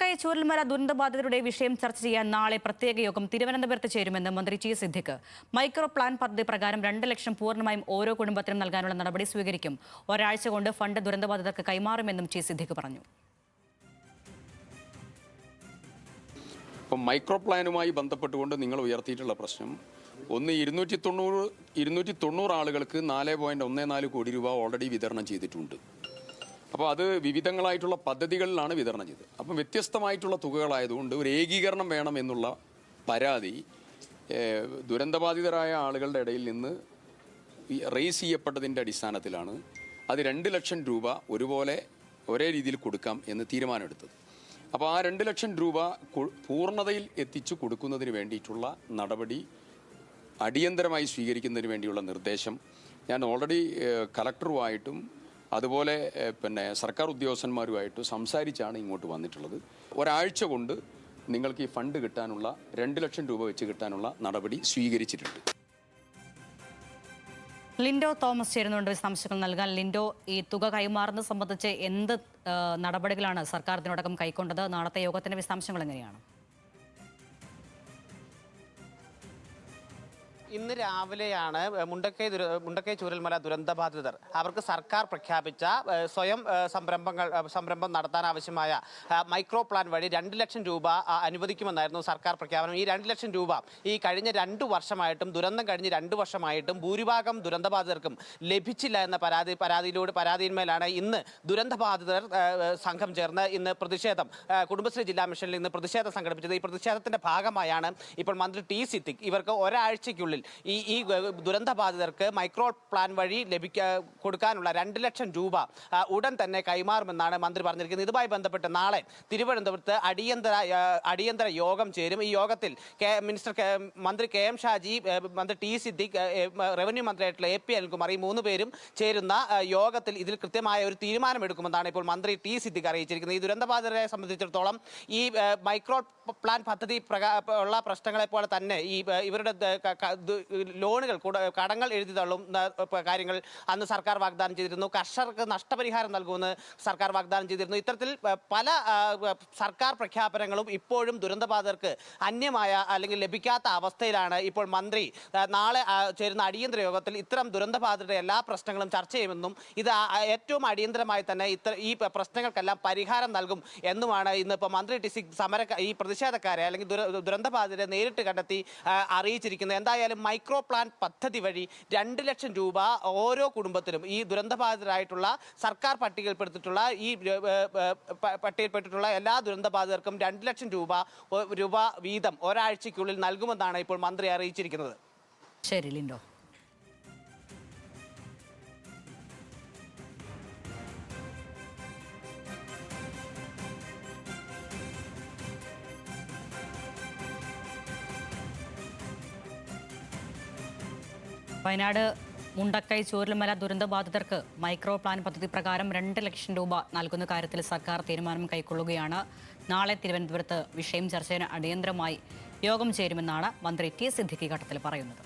ചൂരൽമല ദുരന്തബാധിതരുടെ വിഷയം ചർച്ച ചെയ്യാൻ നാളെ പ്രത്യേക യോഗം തിരുവനന്തപുരത്ത് ചേരുമെന്ന് മന്ത്രി ടി സിദ്ദിഖ്. മൈക്രോ പ്ലാൻ പദ്ധതി പ്രകാരം 2 ലക്ഷം പൂർണ്ണമായും ഓരോ കുടുംബത്തിനും നൽകാനുള്ള നടപടി സ്വീകരിക്കും. ഒരാഴ്ച കൊണ്ട് ഫണ്ട് ദുരന്തബാധിതർക്ക് കൈമാറുമെന്നും ടി സിദ്ദിഖ് പറഞ്ഞു. മൈക്രോ പ്ലാനുമായി ബന്ധപ്പെട്ടുകൊണ്ട് നിങ്ങൾ ഉയർത്തിയിട്ടുള്ള പ്രശ്നം ഒന്ന് 290 ആളുകൾക്ക് 4.14 കോടി രൂപ ഓൾറെഡി വിതരണം ചെയ്തിട്ടുണ്ട്. അപ്പോൾ അത് വിവിധങ്ങളായിട്ടുള്ള പദ്ധതികളിലാണ് വിതരണം ചെയ്തത്. അപ്പം വ്യത്യസ്തമായിട്ടുള്ള തുകകളായതുകൊണ്ട് ഒരു ഏകീകരണം വേണം എന്നുള്ള പരാതി ദുരന്തബാധിതരായ ആളുകളുടെ ഇടയിൽ നിന്ന് റേസ് ചെയ്യപ്പെട്ടതിൻ്റെ അടിസ്ഥാനത്തിലാണ് അത് 2 ലക്ഷം രൂപ ഒരുപോലെ ഒരേ രീതിയിൽ കൊടുക്കാം എന്ന് തീരുമാനമെടുത്തത്. അപ്പോൾ ആ 2 ലക്ഷം രൂപ പൂർണ്ണതയിൽ എത്തിച്ചു കൊടുക്കുന്നതിന് വേണ്ടിയിട്ടുള്ള നടപടി അടിയന്തരമായി സ്വീകരിക്കുന്നതിന് വേണ്ടിയുള്ള നിർദ്ദേശം ഞാൻ ഓൾറെഡി കളക്ടറുമായിട്ടും അതുപോലെ സർക്കാർ ഉദ്യോഗസ്ഥന്മാരുമായിട്ട് സംസാരിച്ചാണ് ഇങ്ങോട്ട് വന്നിട്ടുള്ളത്. ഒരാഴ്ച കൊണ്ട് നിങ്ങൾക്ക് ഈ ഫണ്ട് കിട്ടാനുള്ള 2 ലക്ഷം രൂപ വെച്ച് കിട്ടാനുള്ള നടപടി സ്വീകരിച്ചിട്ടുണ്ട്. ലിൻഡോ തോമസ് ചേരുന്നുണ്ട് വിശദാംശങ്ങൾ നൽകാൻ. ലിൻഡോ, ഈ തുക കൈമാറുന്നത് സംബന്ധിച്ച് എന്ത് നടപടികളാണ് സർക്കാർ ഇതിനോടകം കൈക്കൊണ്ടത്? നാളത്തെ യോഗത്തിന്റെ വിശദാംശങ്ങൾ എങ്ങനെയാണ്? ഇന്ന് രാവിലെയാണ് മുണ്ടക്കൈ ചൂരൽമല ദുരന്തബാധിതർ അവർക്ക് സർക്കാർ പ്രഖ്യാപിച്ച സ്വയം സംരംഭം നടത്താൻ ആവശ്യമായ മൈക്രോ പ്ലാൻ വഴി 2 ലക്ഷം രൂപ അനുവദിക്കുമെന്നായിരുന്നു സർക്കാർ പ്രഖ്യാപനം. ഈ 2 ലക്ഷം രൂപ ഈ കഴിഞ്ഞ 2 വർഷമായിട്ടും ദുരന്തം കഴിഞ്ഞ് 2 വർഷമായിട്ടും ഭൂരിഭാഗം ദുരന്തബാധിതർക്കും ലഭിച്ചില്ല എന്ന പരാതിയിന്മേലാണ് ഇന്ന് ദുരന്തബാധിതർ സംഘം ചേർന്ന് ഇന്ന് പ്രതിഷേധം കുടുംബശ്രീ ജില്ലാ മിഷനിൽ ഇന്ന് പ്രതിഷേധം സംഘടിപ്പിച്ചത്. ഈ പ്രതിഷേധത്തിന്റെ ഭാഗമായാണ് ഇപ്പോൾ മന്ത്രി ടി സിദ്ദിഖ് ഇവർക്ക് ഒരാഴ്ചയ്ക്കുള്ളിൽ ഈ ദുരന്തബാധിതർക്ക് മൈക്രോ പ്ലാൻ വഴി കൊടുക്കാനുള്ള 2 ലക്ഷം രൂപ ഉടൻ തന്നെ കൈമാറുമെന്നാണ് മന്ത്രി പറഞ്ഞിരിക്കുന്നത്. ഇതുമായി ബന്ധപ്പെട്ട് നാളെ തിരുവനന്തപുരത്ത് അടിയന്തര യോഗം ചേരും. ഈ യോഗത്തിൽ മന്ത്രി കെ എം ഷാജി, മന്ത്രി ടി സിദ്ദിഖ്, റവന്യൂ മന്ത്രിയായിട്ടുള്ള എ പി അനിൽകുമാർ, ഈ 3 പേരും ചേരുന്ന യോഗത്തിൽ ഇതിൽ കൃത്യമായ ഒരു തീരുമാനമെടുക്കുമെന്നാണ് ഇപ്പോൾ മന്ത്രി ടി സിദ്ദിഖ് അറിയിച്ചിരിക്കുന്നത്. ഈ ദുരന്തബാധിതരെ സംബന്ധിച്ചിടത്തോളം ഈ മൈക്രോ പ്ലാൻ പദ്ധതി ഉള്ള പ്രശ്നങ്ങളെ പോലെ തന്നെ ഈ ഇവരുടെ ലോണുകൾ കടങ്ങൾ എഴുതി തള്ളുന്ന കാര്യങ്ങൾ അന്ന് സർക്കാർ വാഗ്ദാനം ചെയ്തിരുന്നു. കർഷകർക്ക് നഷ്ടപരിഹാരം നൽകുമെന്ന് സർക്കാർ വാഗ്ദാനം ചെയ്തിരുന്നു. ഇത്തരത്തിൽ പല സർക്കാർ പ്രഖ്യാപനങ്ങളും ഇപ്പോഴും ദുരന്തബാധിതർക്ക് അന്യമായ അല്ലെങ്കിൽ ലഭിക്കാത്ത അവസ്ഥയിലാണ്. ഇപ്പോൾ മന്ത്രി നാളെ ചേരുന്ന അടിയന്തര യോഗത്തിൽ ഇത്തരം ദുരന്തബാധിതരുടെ എല്ലാ പ്രശ്നങ്ങളും ചർച്ച ചെയ്യുമെന്നും ഇത് ഏറ്റവും അടിയന്തരമായി തന്നെ ഈ പ്രശ്നങ്ങൾക്കെല്ലാം പരിഹാരം നൽകും എന്നുമാണ് ഇന്നിപ്പോൾ മന്ത്രി ടി സി ഈ പ്രതിഷേധക്കാരെ അല്ലെങ്കിൽ ദുരന്തബാധിതരെ നേരിട്ട് കണ്ടെത്തി അറിയിച്ചിരിക്കുന്നത്. എന്തായാലും മൈക്രോ പ്ലാൻ പദ്ധതി വഴി 2 ലക്ഷം രൂപ ഓരോ കുടുംബത്തിനും ഈ ദുരന്തബാധിതരായിട്ടുള്ള സർക്കാർ പട്ടികയിൽപ്പെടുത്തിയിട്ടുള്ള എല്ലാ ദുരന്തബാധിതർക്കും 2 ലക്ഷം രൂപ വീതം ഒരാഴ്ചയ്ക്കുള്ളിൽ നൽകുമെന്നാണ് ഇപ്പോൾ മന്ത്രി അറിയിച്ചിരിക്കുന്നത്. ശരി ലിൻഡോ. വയനാട് മുണ്ടക്കൈ ചൂരൽമല ദുരന്തബാധിതർക്ക് മൈക്രോ പ്ലാൻ പദ്ധതി പ്രകാരം 2 ലക്ഷം രൂപ നൽകുന്ന കാര്യത്തിൽ സർക്കാർ തീരുമാനം കൈക്കൊള്ളുകയാണ്. നാളെ തിരുവനന്തപുരത്ത് വിഷയം ചർച്ച ചെയ്യാൻ അടിയന്തരമായി യോഗം ചേരുമെന്നാണ് മന്ത്രി ടി സിദ്ദിഖ് ഘട്ടത്തിൽ പറയുന്നത്.